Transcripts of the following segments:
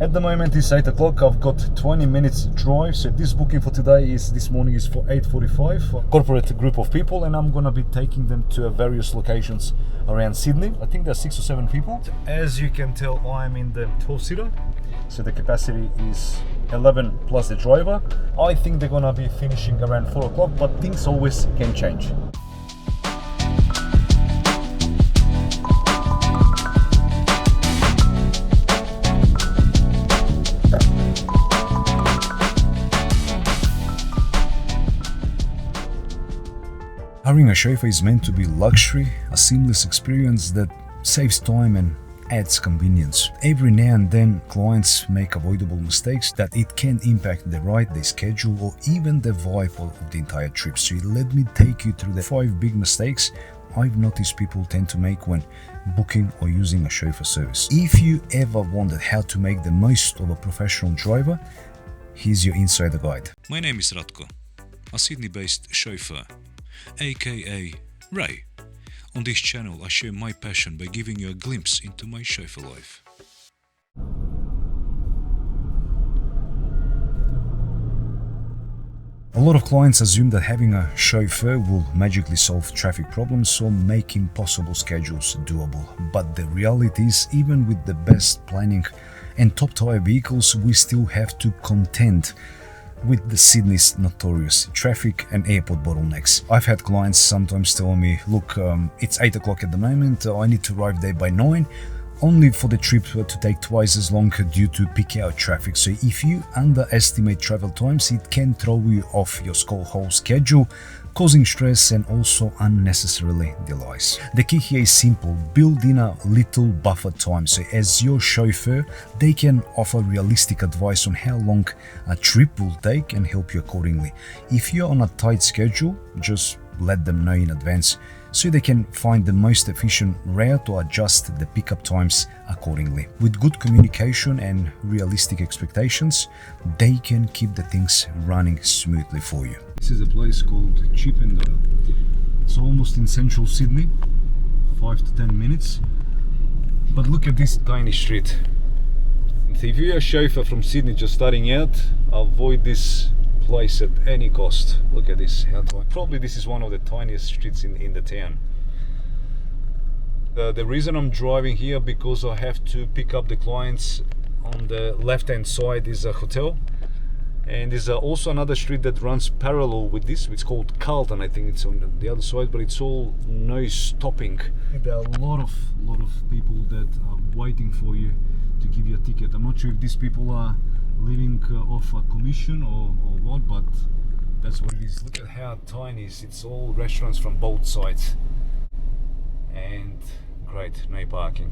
At the moment it's 8 o'clock. I've got 20 minutes drive. So this booking for today is this morning is for 8:45 for a corporate group of people, and I'm gonna be taking them to various locations around Sydney. I think there's 6 or 7 people. As you can tell, I'm in the 12-seater. So the capacity is 11 plus the driver. I think they're gonna be finishing around 4 o'clock, but things always can change. Hiring a chauffeur is meant to be luxury, a seamless experience that saves time and adds convenience. Every now and then, clients make avoidable mistakes that it can impact the ride, the schedule, or even the vibe of the entire trip. So let me take you through the 5 big mistakes I've noticed people tend to make when booking or using a chauffeur service. If you ever wondered how to make the most of a professional driver, here's your insider guide. My name is Ratko, a Sydney-based chauffeur, aka Ray. On this channel I share my passion by giving you a glimpse into my chauffeur life. A lot of clients assume that having a chauffeur will magically solve traffic problems or make impossible schedules doable. But the reality is, even with the best planning and top-tier vehicles, we still have to contend with the Sydney's notorious traffic and airport bottlenecks. I've had clients sometimes tell me, look, it's 8 o'clock at the moment, I need to arrive there by 9, only for the trip to take twice as long due to peak hour traffic. So if you underestimate travel times, it can throw you off your whole schedule, causing stress and also unnecessarily delays. The key here is simple: build in a little buffer time, so as your chauffeur, they can offer realistic advice on how long a trip will take and help you accordingly. If you're on a tight schedule, just let them know in advance so they can find the most efficient route or adjust the pickup times accordingly. With good communication and realistic expectations, they can keep the things running smoothly for you. This is a place called Chippendale. It's almost in central Sydney, 5 to 10 minutes. But look at this tiny street. If you're a chauffeur from Sydney just starting out, avoid this place at any cost. Look at this, how tiny. Probably this is one of the tiniest streets in the town. The reason I'm driving here because I have to pick up the clients. On the left hand side is a hotel, and there's also another street that runs parallel with this. It's called Carlton, I think it's on the other side, but it's all no stopping. There are a lot of people that are waiting for you to give you a ticket. I'm not sure if these people are living off a commission or what, but that's what it is. Look at how tiny it is. It's all restaurants from both sides, and great, no parking.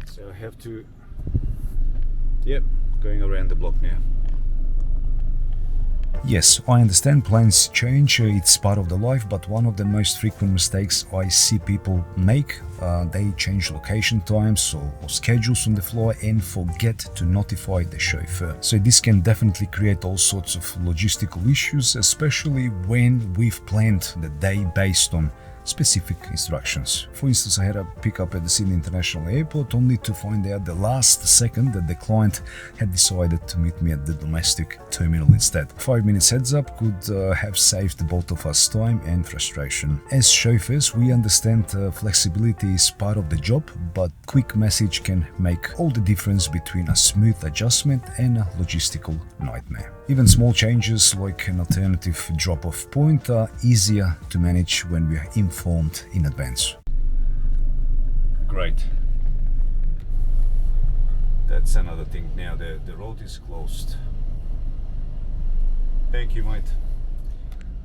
So I have to, going around the block now. Yes, I understand plans change, it's part of the life, but one of the most frequent mistakes I see people make, they change location times or schedules on the fly and forget to notify the chauffeur. So this can definitely create all sorts of logistical issues, especially when we've planned the day based on specific instructions. For instance, I had a pickup at the Sydney International Airport only to find out the last second that the client had decided to meet me at the domestic terminal instead. 5 minutes heads up could have saved both of us time and frustration. As chauffeurs, we understand flexibility is part of the job, but quick message can make all the difference between a smooth adjustment and a logistical nightmare. Even small changes like an alternative drop-off point are easier to manage when we are informed in advance. Great. That's another thing now, the road is closed. Thank you, mate.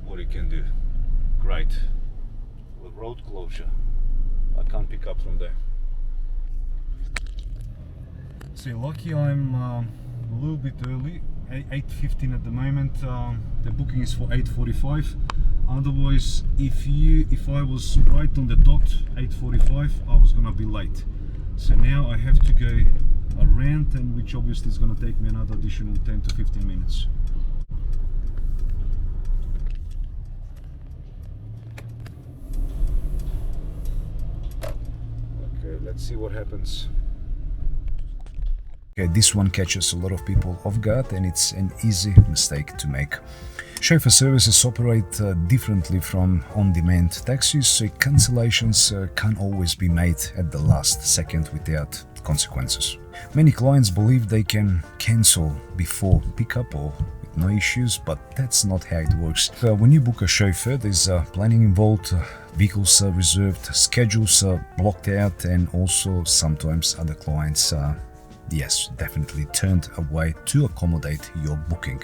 What you can do. Great. Well, road closure. I can't pick up from there. So lucky I'm a little bit early. 8:15 at the moment. The booking is for 8:45. Otherwise, if I was right on the dot 8:45, I was gonna be late. So now I have to go around, and which obviously is gonna take me another additional 10 to 15 minutes. Okay, let's see what happens. Okay, this one catches a lot of people off guard and it's an easy mistake to make. Chauffeur services operate differently from on-demand taxis, so cancellations can't always be made at the last second without consequences. Many clients believe they can cancel before pickup or with no issues, but that's not how it works. When you book a chauffeur, there's planning involved, vehicles are reserved, schedules are blocked out, and also sometimes other clients yes, definitely turned away to accommodate your booking.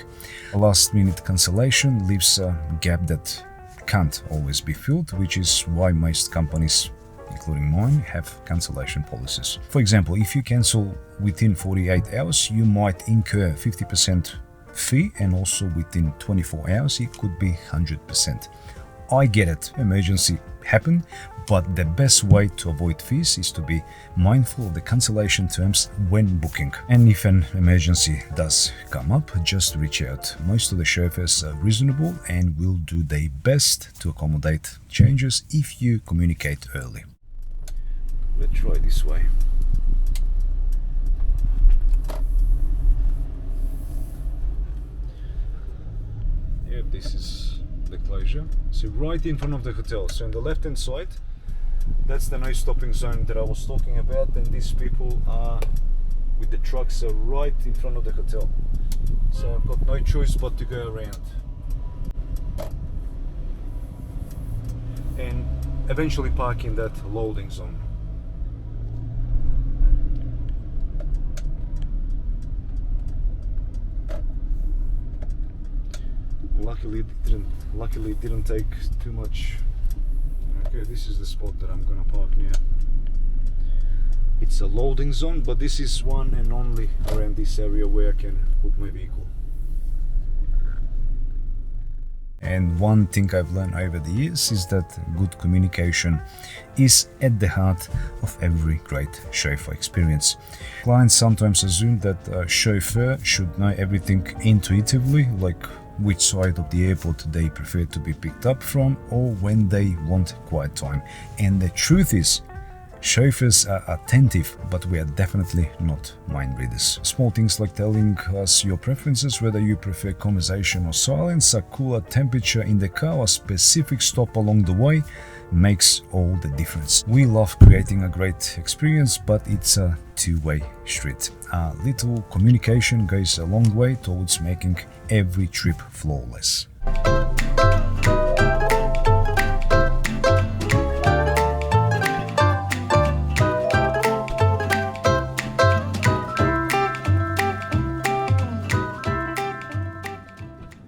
A last-minute cancellation leaves a gap that can't always be filled, which is why most companies, including mine, have cancellation policies. For example, if you cancel within 48 hours, you might incur 50% fee, and also within 24 hours it could be 100%. I get it, emergency happened, but the best way to avoid fees is to be mindful of the cancellation terms when booking. And if an emergency does come up, just reach out. Most of the chauffeurs are reasonable and will do their best to accommodate changes if you communicate early. Let's try this way. Yeah, this is the closure. So right in front of the hotel. So on the left hand side, that's the no stopping zone that I was talking about, and these people are with the trucks are right in front of the hotel. So I've got no choice but to go around. And eventually park in that loading zone. Luckily it didn't take too much. Okay, this is the spot that I'm gonna park near. It's a loading zone, but this is one and only around this area where I can put my vehicle. And one thing I've learned over the years is that good communication is at the heart of every great chauffeur experience. Clients sometimes assume that a chauffeur should know everything intuitively, like which side of the airport they prefer to be picked up from or when they want quiet time. And the truth is, chauffeurs are attentive, but we are definitely not mind readers. Small things like telling us your preferences, whether you prefer conversation or silence, a cooler temperature in the car, a specific stop along the way, makes all the difference. We love creating a great experience, but it's a two-way street. A little communication goes a long way towards making every trip flawless.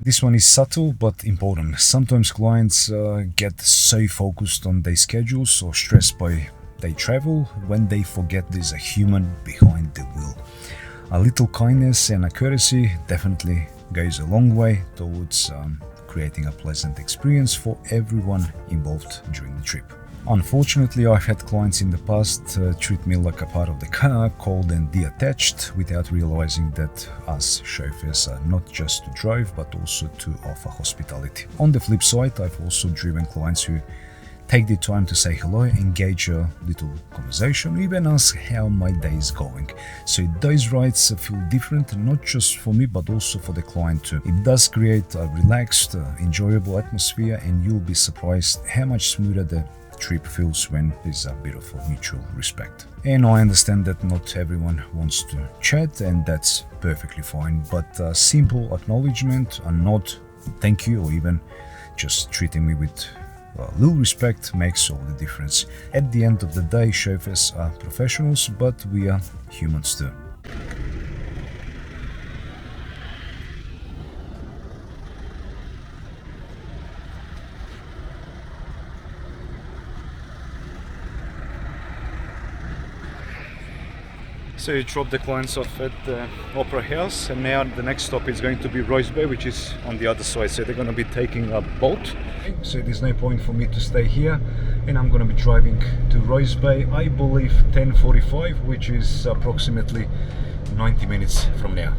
This one is subtle but important. Sometimes clients get so focused on their schedules or stressed by their travel when they forget there's a human behind the wheel. A little kindness and a courtesy definitely goes a long way towards creating a pleasant experience for everyone involved during the trip. Unfortunately, I've had clients in the past treat me like a part of the car, cold and detached, without realizing that us chauffeurs are not just to drive but also to offer hospitality. On the flip side, I've also driven clients who take the time to say hello, engage a little conversation, even ask how my day is going. So those rides feel different, not just for me but also for the client too. It does create a relaxed, enjoyable atmosphere, and you'll be surprised how much smoother the trip feels when there's a bit of a mutual respect. And I understand that not everyone wants to chat, and that's perfectly fine, but a simple acknowledgement, a nod, thank you, or even just treating me with a little respect makes all the difference. At the end of the day, chauffeurs are professionals, but we are humans too. So you drop the clients off at the Opera House, and now the next stop is going to be Rose Bay, which is on the other side. So they're going to be taking a boat. So there's no point for me to stay here, and I'm going to be driving to Rose Bay, I believe 10:45, which is approximately 90 minutes from now.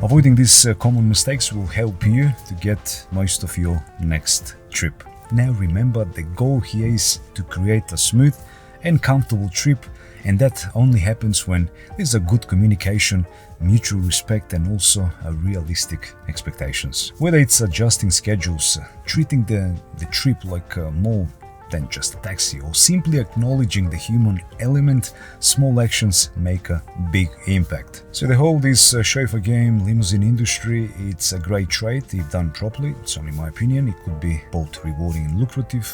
Avoiding these common mistakes will help you to get most of your next trip. Now remember, the goal here is to create a smooth and comfortable trip, and that only happens when there's a good communication, mutual respect, and also a realistic expectations. Whether it's adjusting schedules, treating the trip like more than just a taxi, or simply acknowledging the human element, small actions make a big impact. So the whole this chauffeur game, limousine industry, it's a great trade if done properly. It's only my opinion. It could be both rewarding and lucrative.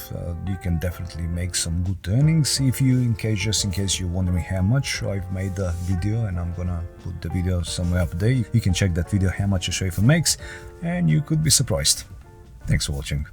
You can definitely make some good earnings. If you, just in case you're wondering how much, I've made a video and I'm gonna put the video somewhere up there. You can check that video how much a chauffeur makes, and you could be surprised. Thanks for watching.